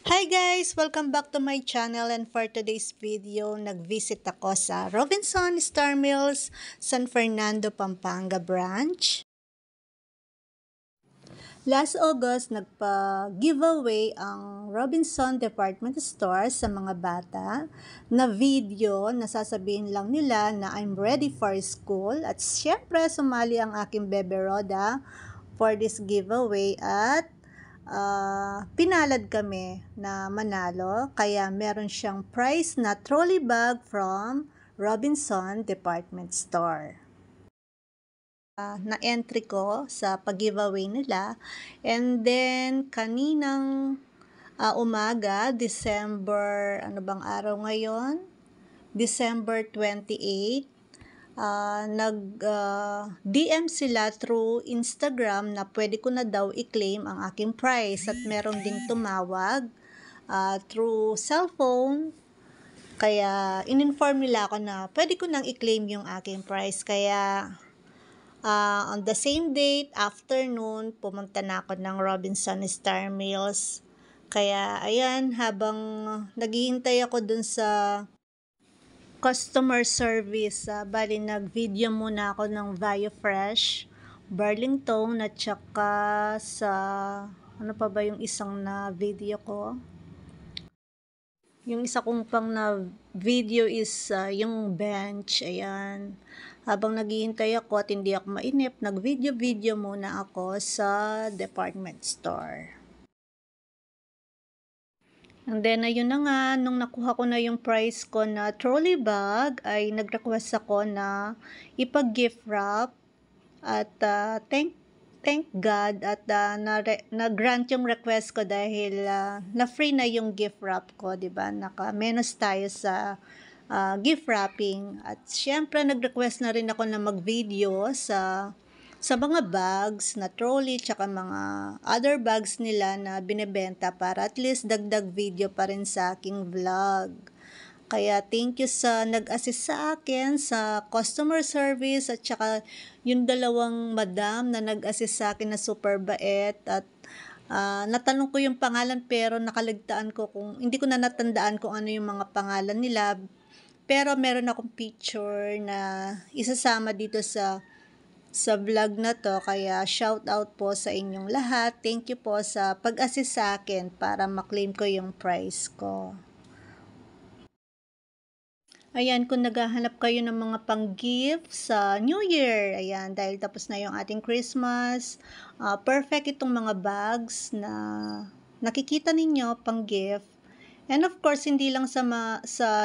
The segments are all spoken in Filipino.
Hi guys! Welcome back to my channel, and for today's video, nag-visit ako sa Robinson Star Mills, San Fernando, Pampanga branch. Last August, nagpa-giveaway ang Robinson Department Store sa mga bata na video na sasabihin lang nila na I'm ready for school, at syempre sumali ang aking bebe Roda for this giveaway at pinalad kami na manalo, kaya meron siyang prize na trolley bag from Robinson Department Store. Na-entry ko sa pag-giveaway nila, and then kaninang umaga, December, ano bang araw ngayon? December 28, nag-DM sila through Instagram na pwede ko na daw i-claim ang aking prize, at meron ding tumawag through cellphone, kaya in-inform nila ako na pwede ko nang i-claim yung aking prize. Kaya on the same date, afternoon, pumunta na ako ng Robinson Star Mills. Kaya ayan, habang naghihintay ako dun sa customer service, bali nag-video muna ako ng VioFresh, Burlington, at saka sa ano pa ba yung isang na video ko? Yung isa kong pang na video is yung bench. Ayan, habang naghihintay ako at hindi ako mainip, nag-video muna ako sa department store. And then, ayun na nga, nung nakuha ko na yung prize ko na trolley bag, ay nag-request ako na ipag-gift wrap. At thank God at na-grant yung request ko dahil na-free na yung gift wrap ko, diba? Naka-menos tayo sa gift wrapping. At syempre, nag-request na rin ako na mag-video sa mga bags na trolley, tsaka mga other bags nila na binebenta, para at least dagdag video pa rin sa aking vlog. Kaya thank you sa nag-assist sa akin sa customer service, at tsaka yung dalawang madam na nag-assist sa akin na super bait. At natanong ko yung pangalan pero nakaligtaan ko, hindi ko na natandaan kung ano yung mga pangalan nila. Pero meron akong picture na isasama dito sa vlog na to, kaya shout out po sa inyong lahat. Thank you po sa pag-assist sa akin para maklaim ko yung prize ko. Ayan, kung naghahanap kayo ng mga pang-gift sa New Year, ayan, dahil tapos na yung ating Christmas, perfect itong mga bags na nakikita ninyo pang-gift. And of course, hindi lang sa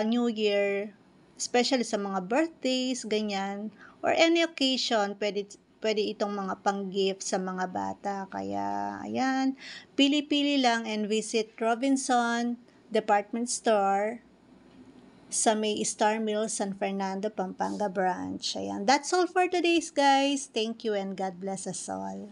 New Year, especially sa mga birthdays, ganyan, or any occasion, pwede itong mga pang-gift sa mga bata. Kaya, ayan, pili-pili lang and visit Robinson Department Store sa may Star Mills, San Fernando, Pampanga branch. Ayan, that's all for today's guys. Thank you and God bless us all.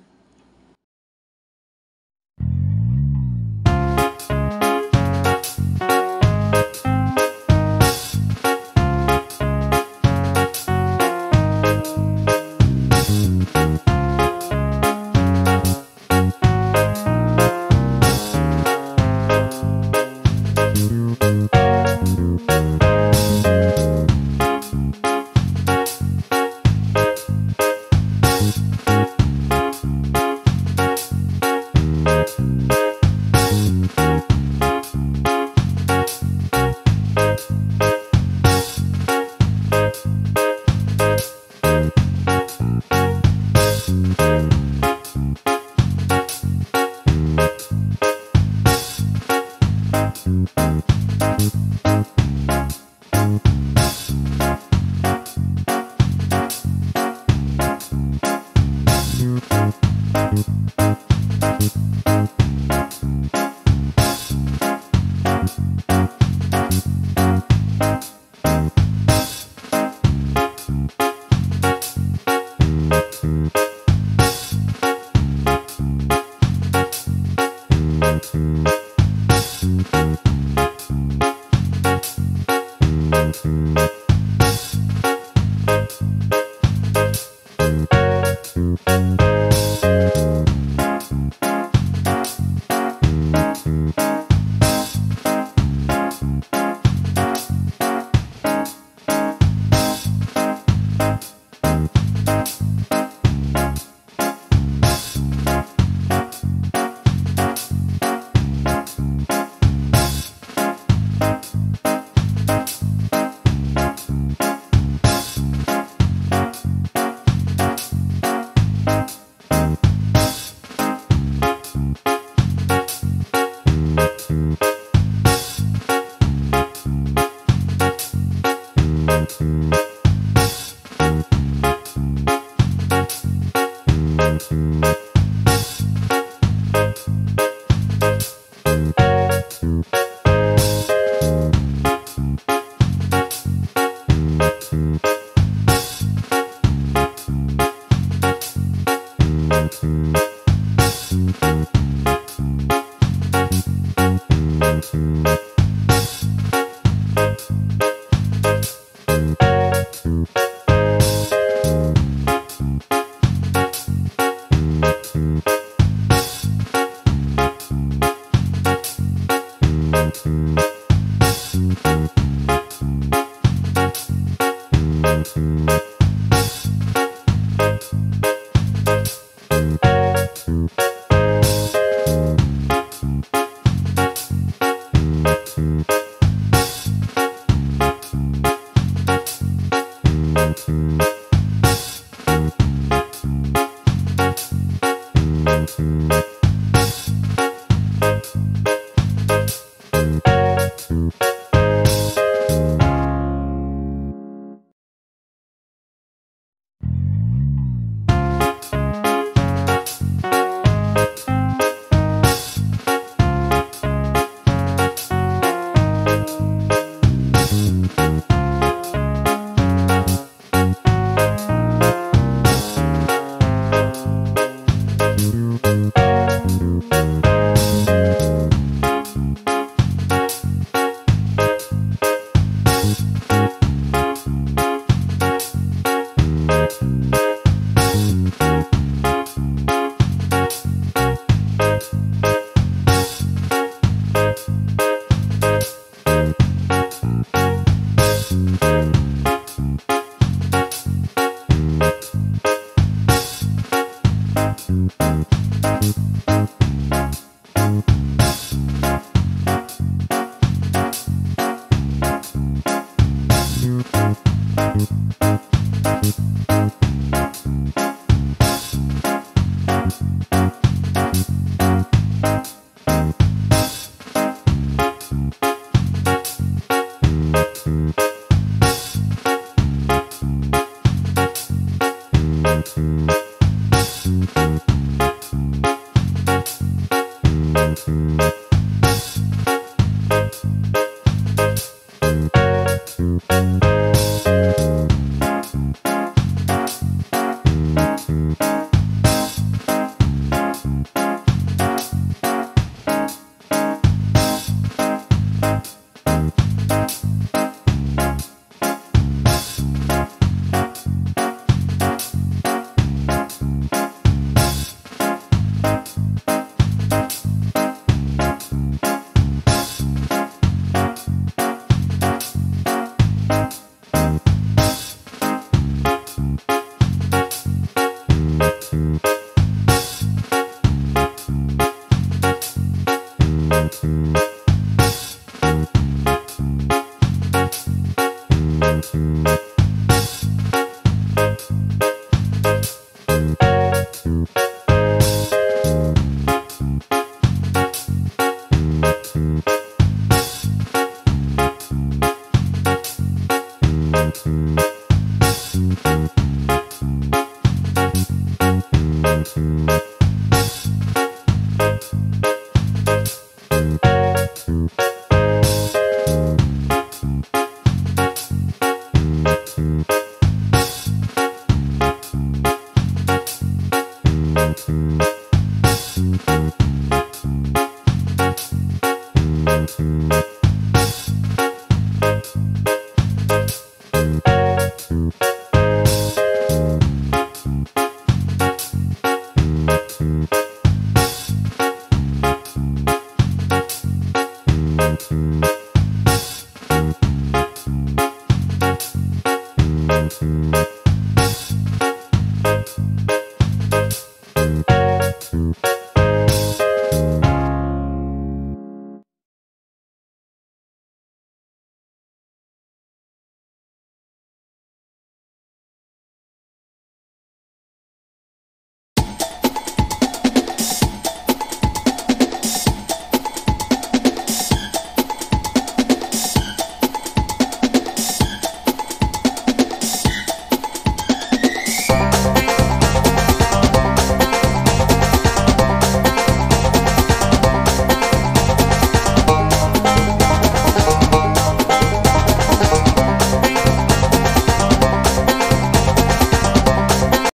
Thank you.